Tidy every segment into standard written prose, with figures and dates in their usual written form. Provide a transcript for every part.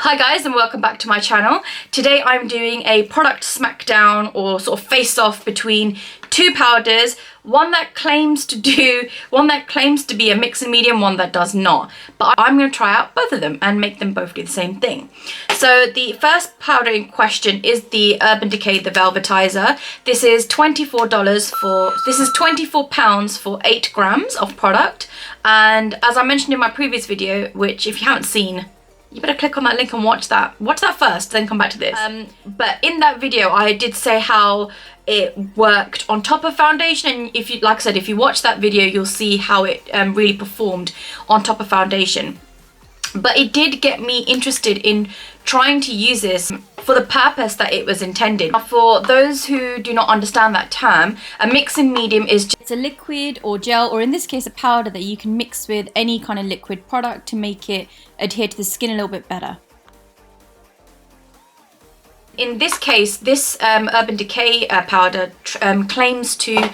Hi guys, and welcome back to my channel. Today I'm doing a product smackdown or sort of face off between two powders, one that claims to be a mix and medium, one that does not. But I'm going to try out both of them and make them both do the same thing. So the first powder in question is the Urban Decay, the Velvetizer. This is £24 for 8 grams of product. And as I mentioned in my previous video, which if you haven't seen, you better click on that link and watch that first, then come back to this. But in that video I did say how it worked on top of foundation, and if you, like I said, if you watch that video you'll see how it really performed on top of foundation. But it did get me interested in trying to use this for the purpose that it was intended. For those who do not understand that term, a mix and medium is just a liquid or gel, or in this case a powder, that you can mix with any kind of liquid product to make it adhere to the skin a little bit better. In this case, this Urban Decay powder claims to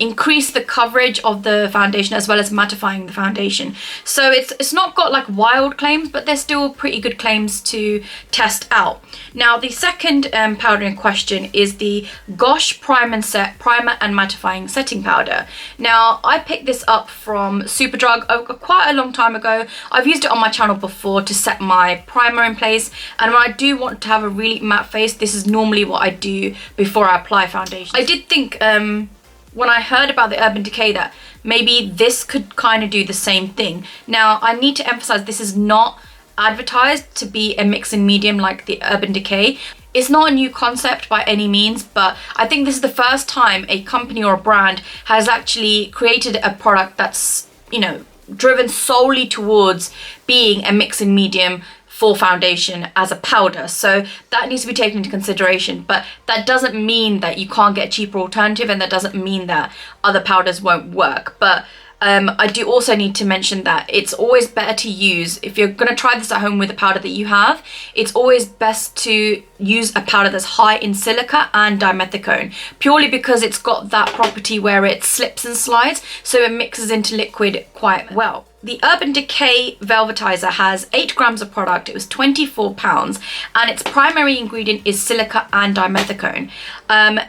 increase the coverage of the foundation as well as mattifying the foundation. So it's not got like wild claims, but they're still pretty good claims to test out. Now the second powder in question is the Gosh Prime and Set Primer and Mattifying Setting Powder. Now I picked this up from Superdrug quite a long time ago. I've used it on my channel before to set my primer in place, and when I do want to have a really matte face, this is normally what I do before I apply foundation. I did think when I heard about the Urban Decay that maybe this could kind of do the same thing. Now I need to emphasize this is not advertised to be a mix and medium like the Urban Decay. It's not a new concept by any means, but I think this is the first time a company or a brand has actually created a product that's, you know, driven solely towards being a mix and medium for foundation as a powder. So that needs to be taken into consideration, but that doesn't mean that you can't get a cheaper alternative, and that doesn't mean that other powders won't work. But I do also need to mention that it's always better to use, if you're going to try this at home with the powder that you have, it's always best to use a powder that's high in silica and dimethicone, purely because it's got that property where it slips and slides, so it mixes into liquid quite well. The Urban Decay Velvetizer has 8 grams of product. It was £24, and its primary ingredient is silica and dimethicone.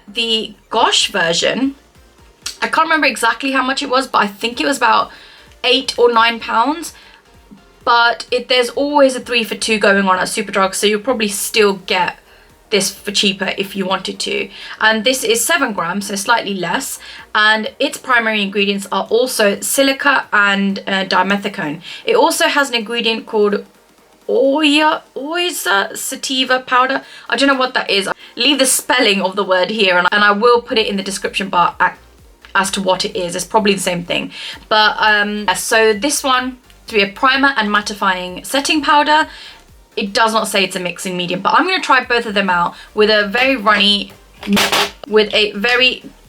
The Gosh version, I can't remember exactly how much it was, but I think it was about £8 or £9. But there's always a 3 for 2 going on at Superdrug, so you'll probably still get this for cheaper if you wanted to. And this is 7 grams, so slightly less, and its primary ingredients are also silica and dimethicone. It also has an ingredient called oyster sativa powder. I don't know what that is. I'll leave the spelling of the word here, and I will put it in the description bar as to what it is. It's probably the same thing, but so this one to be a primer and mattifying setting powder. It does not say it's a mixing medium, but I'm going to try both of them out with a very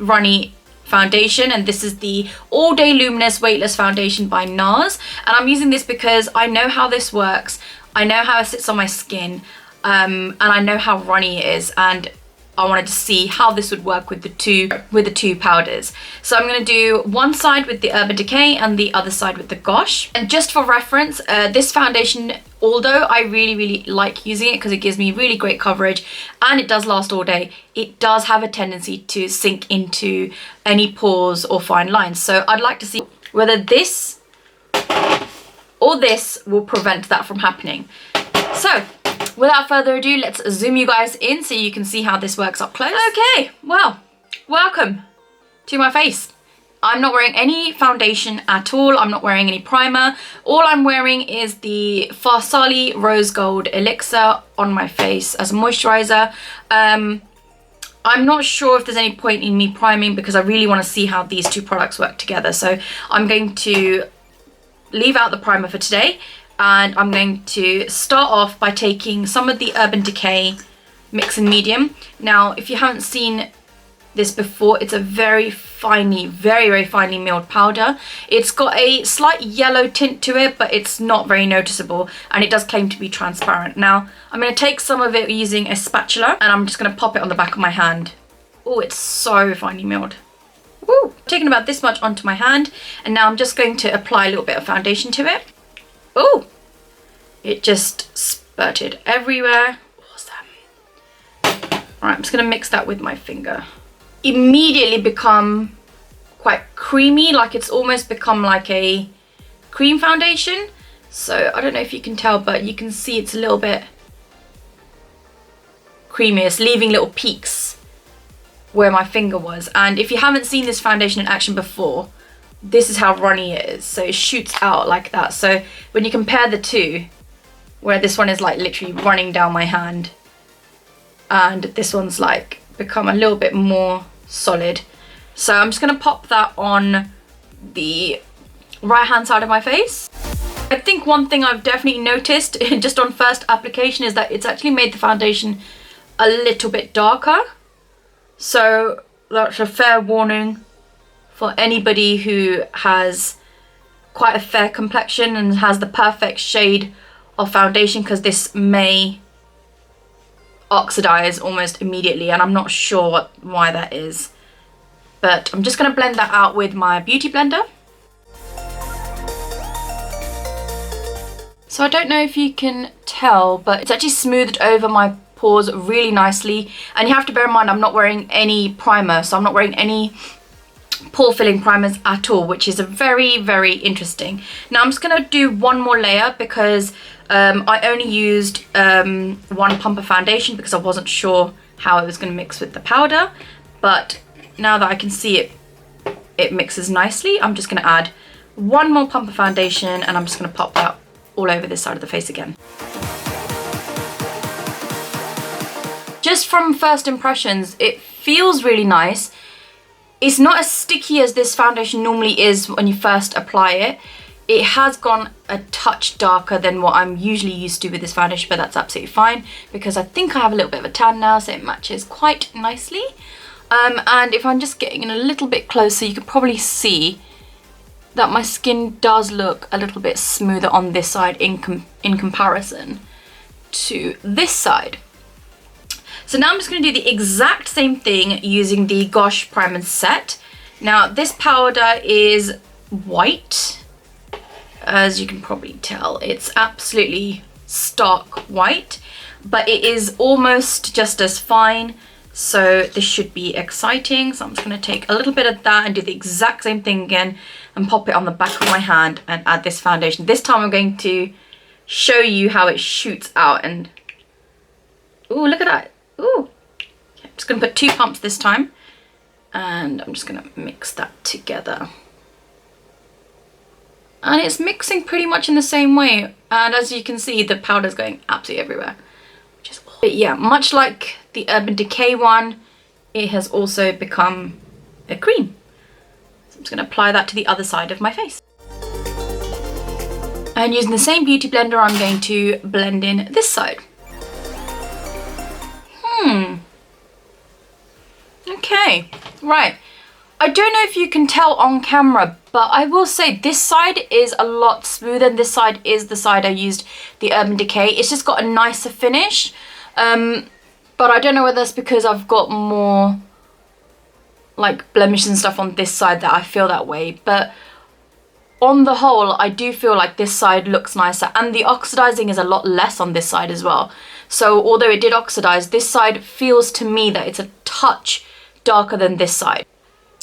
runny foundation, and this is the All Day Luminous Weightless Foundation by NARS, and I'm using this because I know how this works, I know how it sits on my skin, and I know how runny it is, and I wanted to see how this would work with the two powders. So I'm going to do one side with the Urban Decay and the other side with the Gosh. And just for reference, this foundation, although I really like using it because it gives me really great coverage and it does last all day, it does have a tendency to sink into any pores or fine lines. So I'd like to see whether this or this will prevent that from happening. So without further ado, let's zoom you guys in so you can see how this works up close. Okay, well, welcome to my face. I'm not wearing any foundation at all. I'm not wearing any primer. All I'm wearing is the Farsali Rose Gold Elixir on my face as a moisturizer. I'm not sure if there's any point in me priming because I really want to see how these two products work together. So I'm going to leave out the primer for today. And I'm going to start off by taking some of the Urban Decay Mix and Medium. Now, if you haven't seen this before, it's a very finely, very finely milled powder. It's got a slight yellow tint to it, but it's not very noticeable, and it does claim to be transparent. Now, I'm going to take some of it using a spatula, and I'm just going to pop it on the back of my hand. Oh, it's so finely milled. Woo! Taking about this much onto my hand, and now I'm just going to apply a little bit of foundation to it. Oh, it just spurted everywhere. Awesome. Alright, I'm just going to mix that with my finger. Immediately become quite creamy, like it's almost become like a cream foundation. So I don't know if you can tell, but you can see it's a little bit creamy. It's leaving little peaks where my finger was. And if you haven't seen this foundation in action before, this is how runny it is. So it shoots out like that. So when you compare the two, where this one is like literally running down my hand and this one's like become a little bit more solid. So I'm just going to pop that on the right hand side of my face. I think one thing I've definitely noticed just on first application is that it's actually made the foundation a little bit darker. So that's a fair warning for anybody who has quite a fair complexion and has the perfect shade of foundation, because this may oxidize almost immediately, and I'm not sure why that is. But I'm just going to blend that out with my beauty blender. So I don't know if you can tell, but it's actually smoothed over my pores really nicely. And you have to bear in mind I'm not wearing any primer, so I'm not wearing any pore filling primers at all, which is a very, very interesting. Now I'm just going to do one more layer because I only used one pump of foundation because I wasn't sure how it was going to mix with the powder. But now that I can see it mixes nicely, I'm just going to add one more pump of foundation and I'm just going to pop that all over this side of the face again. Just from first impressions, it feels really nice. It's not as sticky as this foundation normally is when you first apply it. It has gone a touch darker than what I'm usually used to with this foundation, but that's absolutely fine because I think I have a little bit of a tan now, so it matches quite nicely. And if I'm just getting in a little bit closer, you can probably see that my skin does look a little bit smoother on this side in comparison to this side. So now I'm just going to do the exact same thing using the Gosh Primer Set. Now this powder is white, as you can probably tell. It's absolutely stark white, but it is almost just as fine. So this should be exciting. So I'm just going to take a little bit of that and do the exact same thing again and pop it on the back of my hand and add this foundation. This time I'm going to show you how it shoots out, and ooh, look at that. Ooh. Okay, I'm just going to put 2 pumps this time and I'm just going to mix that together. And it's mixing pretty much in the same way, and as you can see the powder's going absolutely everywhere, which is awesome. But yeah, much like the Urban Decay one, it has also become a cream. So I'm just going to apply that to the other side of my face. And using the same beauty blender, I'm going to blend in this side. Okay, right. I don't know if you can tell on camera, but I will say this side is a lot smoother and this side is the side I used the Urban Decay. It's just got a nicer finish. But I don't know whether that's because I've got more like blemishes and stuff on this side that I feel that way. But on the whole, I do feel like this side looks nicer, and the oxidizing is a lot less on this side as well. So although it did oxidize, this side feels to me that it's a touch darker than this side.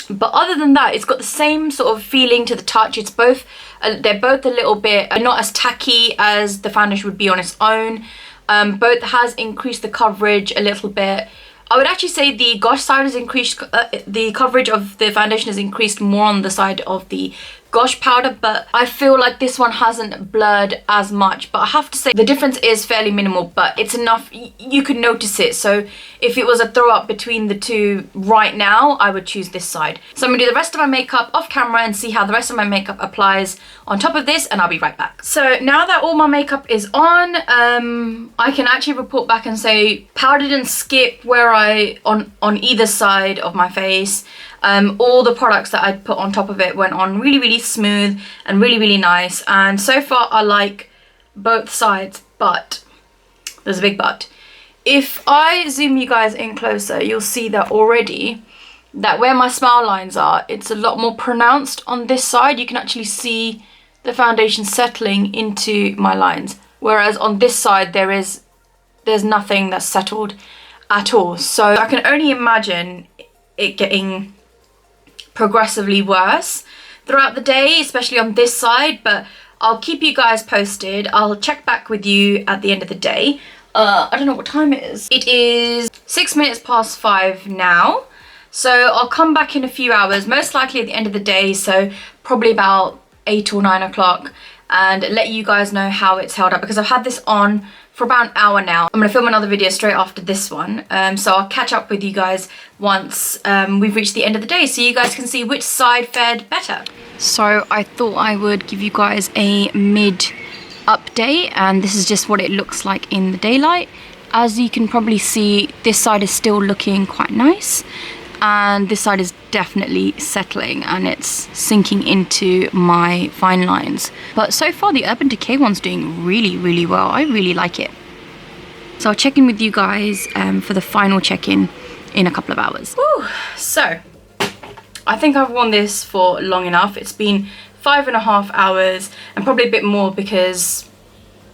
But other than that, it's got the same sort of feeling to the touch. It's both, they're both a little bit, not as tacky as the foundation would be on its own. Both has increased the coverage a little bit. I would actually say the Gosh side has increased, the coverage of the foundation has increased more on the side of the Gosh powder, but I feel like this one hasn't blurred as much. But I have to say the difference is fairly minimal, but it's enough, you can notice it. So if it was a throw up between the two right now, I would choose this side. So I'm gonna do the rest of my makeup off camera and see how the rest of my makeup applies on top of this, and I'll be right back. So now that all my makeup is on, I can actually report back and say powder didn't skip where on either side of my face. All the products that I put on top of it went on really, really smooth and really, really nice. And so far I like both sides, but there's a big but. If I zoom you guys in closer, you'll see that already that where my smile lines are, it's a lot more pronounced on this side. You can actually see the foundation settling into my lines whereas on this side there's nothing that's settled at all. So I can only imagine it getting progressively worse throughout the day, especially on this side, but I'll keep you guys posted. I'll check back with you at the end of the day. I don't know what time it is. It is 6 minutes past 5 now. So I'll come back in a few hours, most likely at the end of the day, so probably about 8 or 9 o'clock, and let you guys know how it's held up, because I've had this on for about an hour now. I'm gonna film another video straight after this one, so I'll catch up with you guys once we've reached the end of the day, so you guys can see which side fared better. So I thought I would give you guys a mid update, and this is just what it looks like in the daylight. As you can probably see, this side is still looking quite nice, and this side is definitely settling and it's sinking into my fine lines. But so far the Urban Decay one's doing really well. I really like it. So I'll check in with you guys for the final check-in in a couple of hours. Woo. So I think I've worn this for long enough. It's been 5.5 hours and probably a bit more, because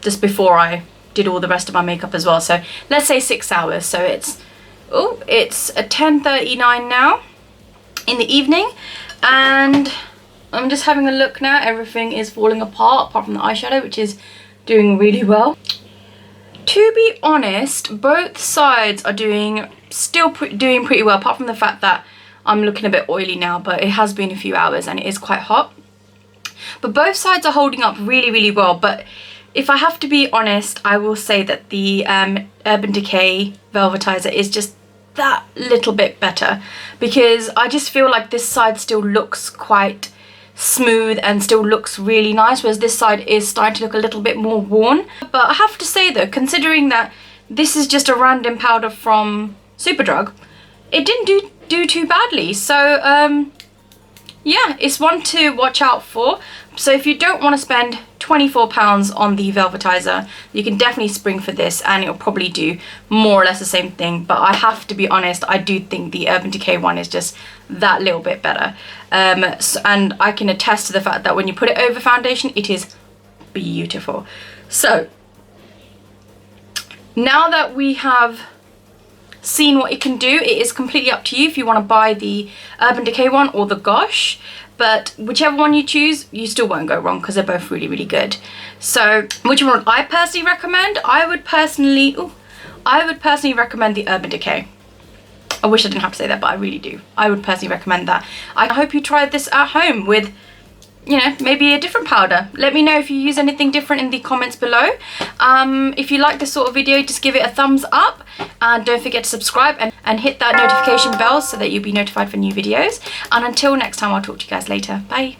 just before I did all the rest of my makeup as well. So let's say 6 hours. So it's 10:39 now in the evening, and I'm just having a look now. Everything is falling apart from the eyeshadow, which is doing really well. To be honest, both sides are doing pretty well, apart from the fact that I'm looking a bit oily now, but it has been a few hours and it is quite hot. But both sides are holding up really well. But if I have to be honest, I will say that the Urban Decay Velvetizer is just that little bit better, because I just feel like this side still looks quite smooth and still looks really nice, whereas this side is starting to look a little bit more worn. But I have to say though, considering that this is just a random powder from Superdrug, it didn't do too badly. So yeah, it's one to watch out for. So if you don't want to spend £24 on the Velvetizer, you can definitely spring for this, and it'll probably do more or less the same thing. But I have to be honest, I do think the Urban Decay one is just that little bit better. And I can attest to the fact that when you put it over foundation, it is beautiful. So now that we have seen what it can do, it is completely up to you if you want to buy the Urban Decay one or the Gosh, but whichever one you choose, you still won't go wrong, because they're both really good. So which one would I personally recommend? I would personally recommend the Urban Decay. I wish I didn't have to say that, but I really do. I would personally recommend that. I hope you tried this at home with, you know, maybe a different powder. Let me know if you use anything different in the comments below. If you like this sort of video, just give it a thumbs up, and don't forget to subscribe and hit that notification bell so that you'll be notified for new videos. And until next time, I'll talk to you guys later. Bye.